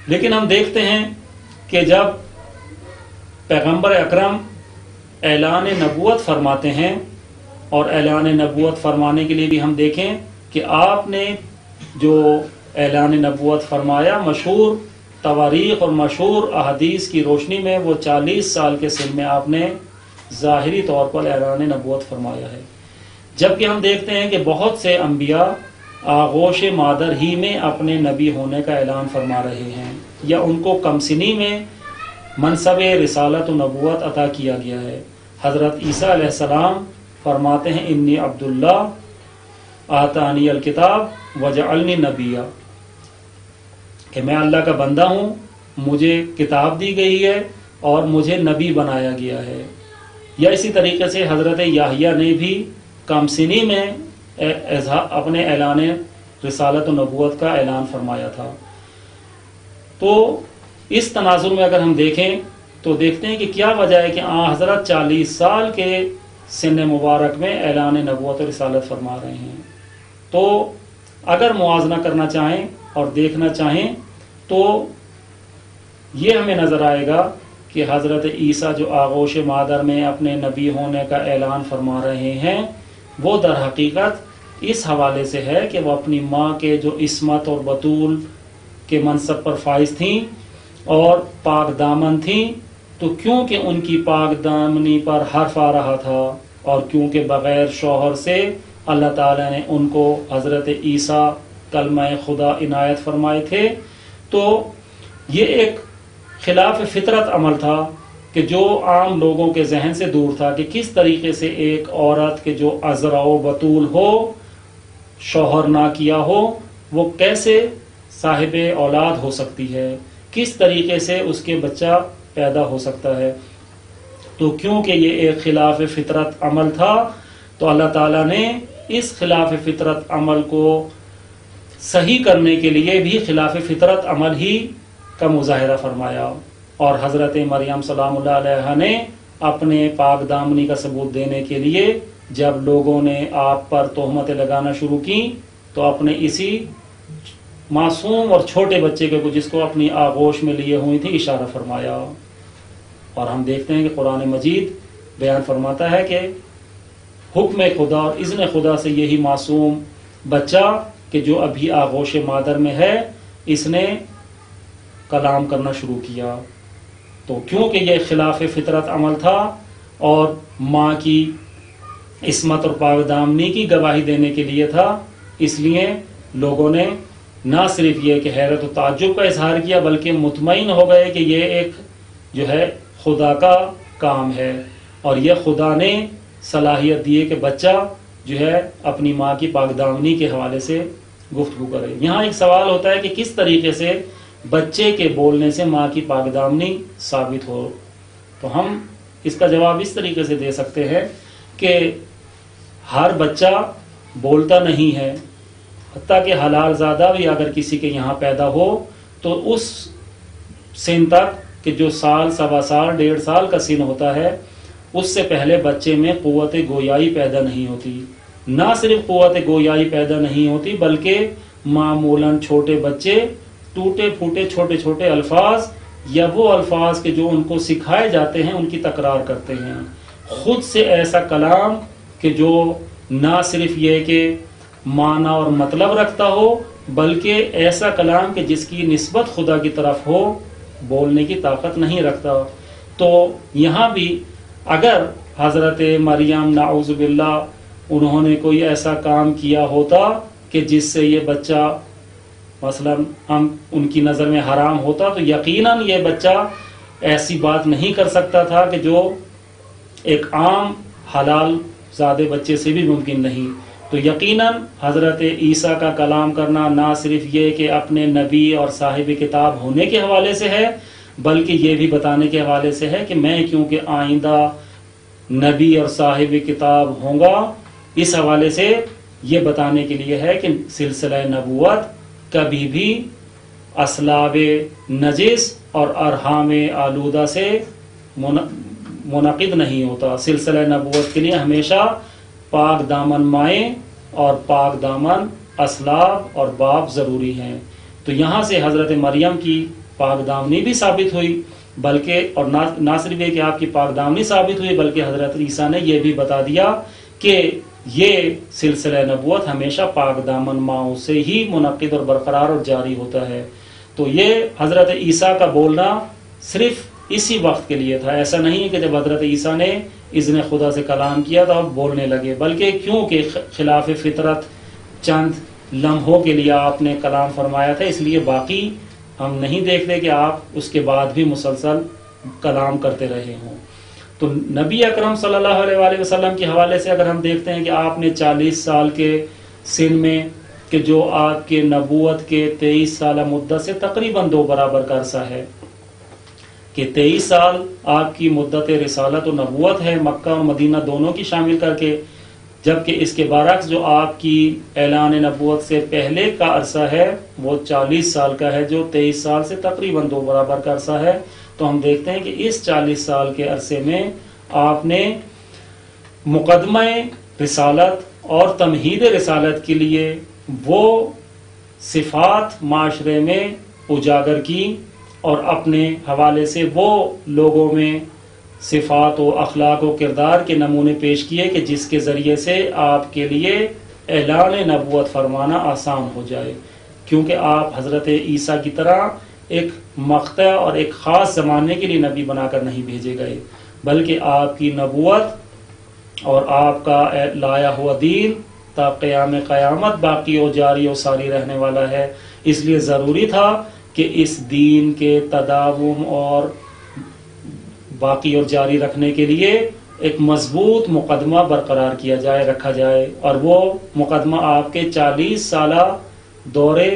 لیکن ہم دیکھتے ہیں کہ جب پیغمبر اکرم اعلان نبوت فرماتے ہیں، اور اعلان نبوت فرمانے کے لیے بھی ہم دیکھیں کہ آپ نے جو اعلان نبوت فرمایا مشہور تواریخ اور مشہور احادیث کی روشنی میں، وہ 40 سال کے سن میں آپ نے ظاہری طور پر اعلان نبوت فرمایا ہے، جبکہ ہم دیکھتے ہیں کہ بہت سے انبیاء آغوش مادر ہی میں اپنے نبی ہونے کا اعلان فرما رہے ہیں، یا ان کو کم سنی میں منصب رسالت و نبوت عطا کیا گیا ہے۔ حضرت عیسیٰ علیہ السلام فرماتے ہیں انی عبداللہ آتانی الکتاب وجعلنی نبیا، کہ میں اللہ کا بندہ ہوں، مجھے کتاب دی گئی ہے اور مجھے نبی بنایا گیا ہے۔ یا اسی طریقے سے حضرت یحییٰ نے بھی کم سنی میں اپنے اعلان رسالت و نبوت کا اعلان فرمایا تھا۔ تو اس تناظر میں اگر ہم دیکھیں تو دیکھتے ہیں کہ کیا وجہ ہے کہ حضرت 40 سال کے سن مبارک میں اعلان نبوت و رسالت فرما رہے ہیں۔ تو اگر موازنہ کرنا چاہیں اور دیکھنا چاہیں تو یہ ہمیں نظر آئے گا کہ حضرت عیسیٰ جو آغوش مادر میں اپنے نبی ہونے کا اعلان فرما رہے ہیں، وہ در حقیقت اس حوالے سے ہے کہ وہ اپنی ماں کے جو عصمت اور بطول کے منصب پر فائز تھیں اور پاک دامن تھیں، تو کیونکہ ان کی پاک دامنی پر حرف آ رہا تھا، اور کیونکہ بغیر شوہر سے اللہ تعالیٰ نے ان کو حضرت عیسیٰ کلمہ خدا عنایت فرمائے تھے، تو یہ ایک خلاف فطرت عمل تھا کہ جو عام لوگوں کے ذہن سے دور تھا، کہ کس طریقے سے ایک عورت کے جو عذرا و بطول ہو، شوہر نہ کیا ہو، وہ کیسے صاحب اولاد ہو سکتی ہے، کس طریقے سے اس کے بچہ پیدا ہو سکتا ہے۔ تو کیونکہ یہ ایک خلاف فطرت عمل تھا، تو اللہ تعالیٰ نے اس خلاف فطرت عمل کو صحیح کرنے کے لیے بھی خلاف فطرت عمل ہی کا مظاہرہ فرمایا، اور حضرت مریم سلام اللہ علیہا نے اپنے پاک دامنی کا ثبوت دینے کے لیے جب لوگوں نے آپ پر تہمتیں لگانا شروع کی، تو اپنے اسی معصوم اور چھوٹے بچے کو جس کو اپنی آغوش میں لیے ہوئی تھی اشارہ فرمایا۔ اور ہم دیکھتے ہیں کہ قرآن مجید بیان فرماتا ہے کہ حکم خدا اور اذن خدا سے یہی معصوم بچہ کہ جو ابھی آغوش مادر میں ہے، اس نے کلام کرنا شروع کیا۔ تو کیونکہ یہ خلاف فطرت عمل تھا اور ماں کی عصمت اور پاک دامنی کی گواہی دینے کے لیے تھا، اس لیے لوگوں نے نہ صرف یہ کہ حیرت و تعجب کا اظہار کیا، بلکہ مطمئن ہو گئے کہ یہ ایک جو ہے خدا کا کام ہے، اور یہ خدا نے صلاحیت دی ہے کہ بچہ جو ہے اپنی ماں کی پاک دامنی کے حوالے سے گفتگو کرے۔ یہاں ایک سوال ہوتا ہے کہ کس طریقے سے بچے کے بولنے سے ماں کی پاک دامنی ثابت ہو، تو ہم اس کا جواب اس طریقے سے دے سکتے ہیں کہ ہر بچہ بولتا نہیں ہے، حتیٰ کہ حلال زادہ بھی اگر کسی کے یہاں پیدا ہو تو اس سن تک کہ جو سال، سوا سال، 1.5 سال کا سن ہوتا ہے، اس سے پہلے بچے میں قوت گویائی پیدا نہیں ہوتی۔ نہ صرف قوت گویائی پیدا نہیں ہوتی، بلکہ معمولاً چھوٹے بچے ٹوٹے پھوٹے چھوٹے چھوٹے الفاظ یا وہ الفاظ کے جو ان کو سکھائے جاتے ہیں ان کی تکرار کرتے ہیں، خود سے ایسا کلام کہ جو نہ صرف یہ کہ معنی اور مطلب رکھتا ہو، بلکہ ایسا کلام کہ جس کی نسبت خدا کی طرف ہو، بولنے کی طاقت نہیں رکھتا۔ تو یہاں بھی اگر حضرت مریم نعوذ باللہ انہوں نے کوئی ایسا کام کیا ہوتا کہ جس سے یہ بچہ مثلا ہم ان کی نظر میں حرام ہوتا، تو یقیناً یہ بچہ ایسی بات نہیں کر سکتا تھا کہ جو ایک عام حلال زادے بچے سے بھی ممکن نہیں۔ تو یقیناً حضرت عیسیٰ کا کلام کرنا نہ صرف یہ کہ اپنے نبی اور صاحب کتاب ہونے کے حوالے سے ہے، بلکہ یہ بھی بتانے کے حوالے سے ہے کہ میں کیونکہ آئندہ نبی اور صاحب کتاب ہوں گا، اس حوالے سے یہ بتانے کے لیے ہے کہ سلسلہ نبوت کبھی بھی اسلاب نجس اور ارحام آلودہ سے منعقد نہیں ہوتا۔ سلسلہ نبوت کے لیے ہمیشہ پاک دامن مائیں اور پاک دامن اسلاب اور باپ ضروری ہیں۔ تو یہاں سے حضرت مریم کی پاک دامنی بھی ثابت ہوئی، بلکہ اور نہ صرف یہ کہ آپ کی پاک دامنی ثابت ہوئی، بلکہ حضرت عیسیٰ نے یہ بھی بتا دیا کہ یہ سلسلہ نبوت ہمیشہ پاک دامن ماؤں سے ہی منعقد اور برقرار اور جاری ہوتا ہے۔ تو یہ حضرت عیسیٰ کا بولنا صرف اسی وقت کے لیے تھا، ایسا نہیں ہے کہ جب حضرت عیسیٰ نے اذن خدا سے کلام کیا تو اب بولنے لگے، بلکہ کیونکہ خلاف فطرت چند لمحوں کے لیے آپ نے کلام فرمایا تھا، اس لیے باقی ہم نہیں دیکھتے کہ آپ اس کے بعد بھی مسلسل کلام کرتے رہے ہوں۔ تو نبی اکرم صلی اللہ علیہ وآلہ وسلم کے حوالے سے اگر ہم دیکھتے ہیں کہ آپ نے 40 سال کے سن میں، کہ جو آپ کے نبوت کے 23 سالہ مدت سے تقریباً 2 برابر کا عرصہ ہے، کہ 23 سال آپ کی مدت رسالت و نبوت ہے، مکہ اور مدینہ دونوں کی شامل کر کے، جبکہ اس کے برعکس جو آپ کی اعلان نبوت سے پہلے کا عرصہ ہے وہ 40 سال کا ہے، جو 23 سال سے تقریباً 2 برابر کا عرصہ ہے۔ تو ہم دیکھتے ہیں کہ اس 40 سال کے عرصے میں آپ نے مقدمہ رسالت اور تمہید رسالت کے لیے وہ صفات معاشرے میں اجاگر کی اور اپنے حوالے سے وہ لوگوں میں صفات و اخلاق و کردار کے نمونے پیش کیے کہ جس کے ذریعے سے آپ کے لیے اعلان نبوت فرمانا آسان ہو جائے، کیونکہ آپ حضرت عیسیٰ کی طرح ایک مقطع اور ایک خاص زمانے کے لیے نبی بنا کر نہیں بھیجے گئے، بلکہ آپ کی نبوت اور آپ کا لایا ہوا دین تا قیام قیامت باقی و جاری و ساری رہنے والا ہے۔ اس لیے ضروری تھا کہ اس دین کے تداوم اور باقی اور جاری رکھنے کے لیے ایک مضبوط مقدمہ برقرار کیا جائے، رکھا جائے، اور وہ مقدمہ آپ کے 40 سالہ دورے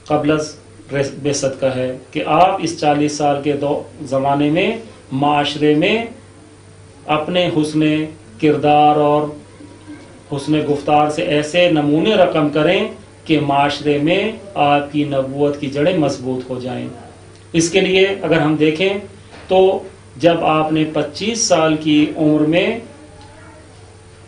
قبل از بعثت کا ہے، کہ آپ اس 40 سال کے زمانے میں معاشرے میں اپنے حسن کردار اور حسن گفتار سے ایسے نمونے رقم کریں کہ معاشرے میں آپ کی نبوت کی جڑیں مضبوط ہو جائیں۔ اس کے لیے اگر ہم دیکھیں تو جب آپ نے 25 سال کی عمر میں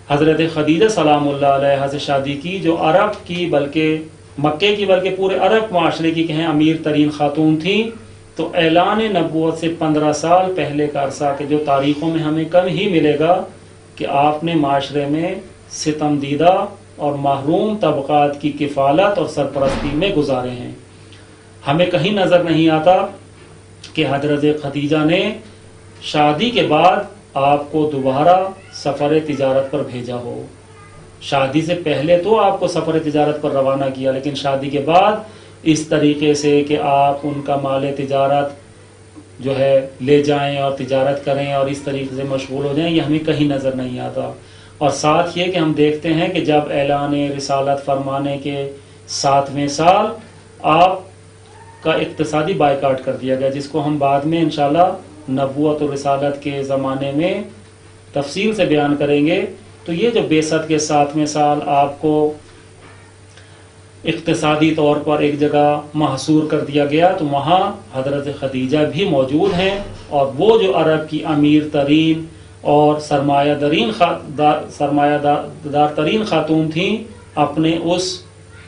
حضرت خدیجہ سلام اللہ علیہا سے شادی کی، جو عرب کی بلکہ مکے کی بلکہ پورے عرب معاشرے کی کہیں امیر ترین خاتون تھیں، تو اعلان نبوت سے 15 سال پہلے کا عرصہ کہ جو تاریخوں میں ہمیں کم ہی ملے گا کہ آپ نے معاشرے میں ستم دیدہ اور محروم طبقات کی کفالت اور سرپرستی میں گزارے ہیں۔ ہمیں کہیں نظر نہیں آتا کہ حضرت خدیجہ نے شادی کے بعد آپ کو دوبارہ سفر تجارت پر بھیجا ہو۔ شادی سے پہلے تو آپ کو سفر تجارت پر روانہ کیا، لیکن شادی کے بعد اس طریقے سے کہ آپ ان کا مال تجارت جو ہے لے جائیں اور تجارت کریں اور اس طریقے سے مشغول ہو جائیں، یہ ہمیں کہیں نظر نہیں آتا۔ اور ساتھ یہ کہ ہم دیکھتے ہیں کہ جب اعلان رسالت فرمانے کے 7ویں سال آپ کا اقتصادی بائیکاٹ کر دیا گیا، جس کو ہم بعد میں انشاءاللہ نبوت و رسالت کے زمانے میں تفصیل سے بیان کریں گے۔ تو یہ جو بعثت کے 7ویں سال آپ کو اقتصادی طور پر ایک جگہ محصور کر دیا گیا، تو وہاں حضرت خدیجہ بھی موجود ہیں، اور وہ جو عرب کی امیر ترین اور سرمایہ دار ترین خاتون تھیں، اپنے اس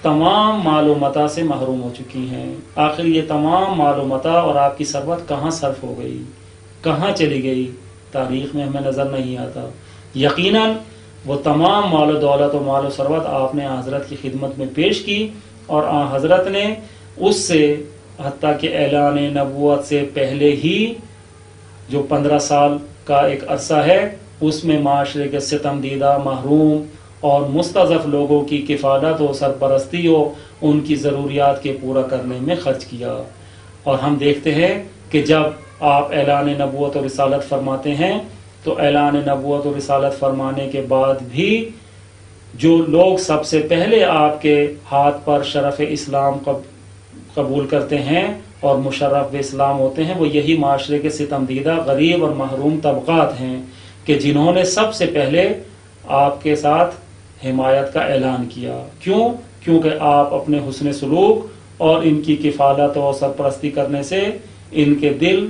تمام مال و متاع سے محروم ہو چکی ہیں۔ آخر یہ تمام مال و متاع اور آپ کی ثروت کہاں صرف ہو گئی، کہاں چلی گئی، تاریخ میں ہمیں نظر نہیں آتا۔ یقیناً وہ تمام مال و دولت و مال و ثروت آپ نے حضرت کی خدمت میں پیش کی، اور حضرت نے اس سے حتیٰ کہ اعلان نبوت سے پہلے ہی جو 15 سال کا ایک عرصہ ہے، اس میں معاشرے کے ستم دیدہ، محروم اور مستضعف لوگوں کی کفالت و سرپرستی و ان کی ضروریات کے پورا کرنے میں خرچ کیا۔ اور ہم دیکھتے ہیں کہ جب آپ اعلان نبوت و رسالت فرماتے ہیں تو اعلان نبوت و رسالت فرمانے کے بعد بھی جو لوگ سب سے پہلے آپ کے ہاتھ پر شرف اسلام قبول کرتے ہیں اور مشرف اسلام ہوتے ہیں، وہ یہی معاشرے کے ستم دیدہ، غریب اور محروم طبقات ہیں، کہ جنہوں نے سب سے پہلے آپ کے ساتھ حمایت کا اعلان کیا۔ کیونکہ آپ اپنے حسن سلوک اور ان کی کفالت و سرپرستی کرنے سے ان کے دل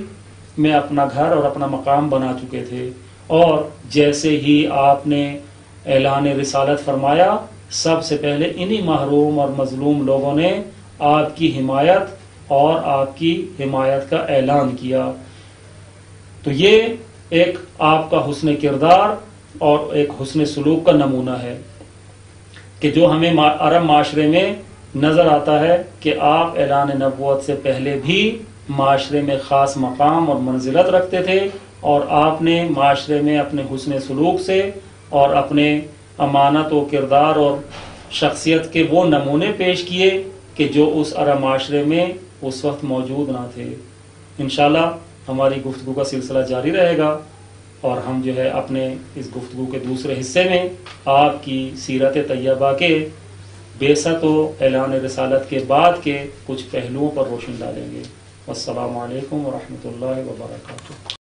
میں اپنا گھر اور اپنا مقام بنا چکے تھے، اور جیسے ہی آپ نے اعلان رسالت فرمایا، سب سے پہلے انہی محروم اور مظلوم لوگوں نے آپ کی حمایت اور آپ کی حمایت کا اعلان کیا۔ تو یہ ایک آپ کا حسن کردار اور ایک حسن سلوک کا نمونہ ہے کہ جو ہمیں عرب معاشرے میں نظر آتا ہے کہ آپ اعلان نبوت سے پہلے بھی معاشرے میں خاص مقام اور منزلت رکھتے تھے، اور آپ نے معاشرے میں اپنے حسن سلوک سے اور اپنے امانت و کردار اور شخصیت کے وہ نمونے پیش کیے کہ جو اس عرب معاشرے میں اس وقت موجود نہ تھے۔ انشاءاللہ ہماری گفتگو کا سلسلہ جاری رہے گا، اور ہم جو ہے اپنے اس گفتگو کے دوسرے حصے میں آپ کی سیرت طیبہ کے بعثت و اعلان رسالت کے بعد کے کچھ پہلوؤں پر روشنی ڈالیں گے۔ والسلام علیکم ورحمۃ اللہ وبرکاتہ۔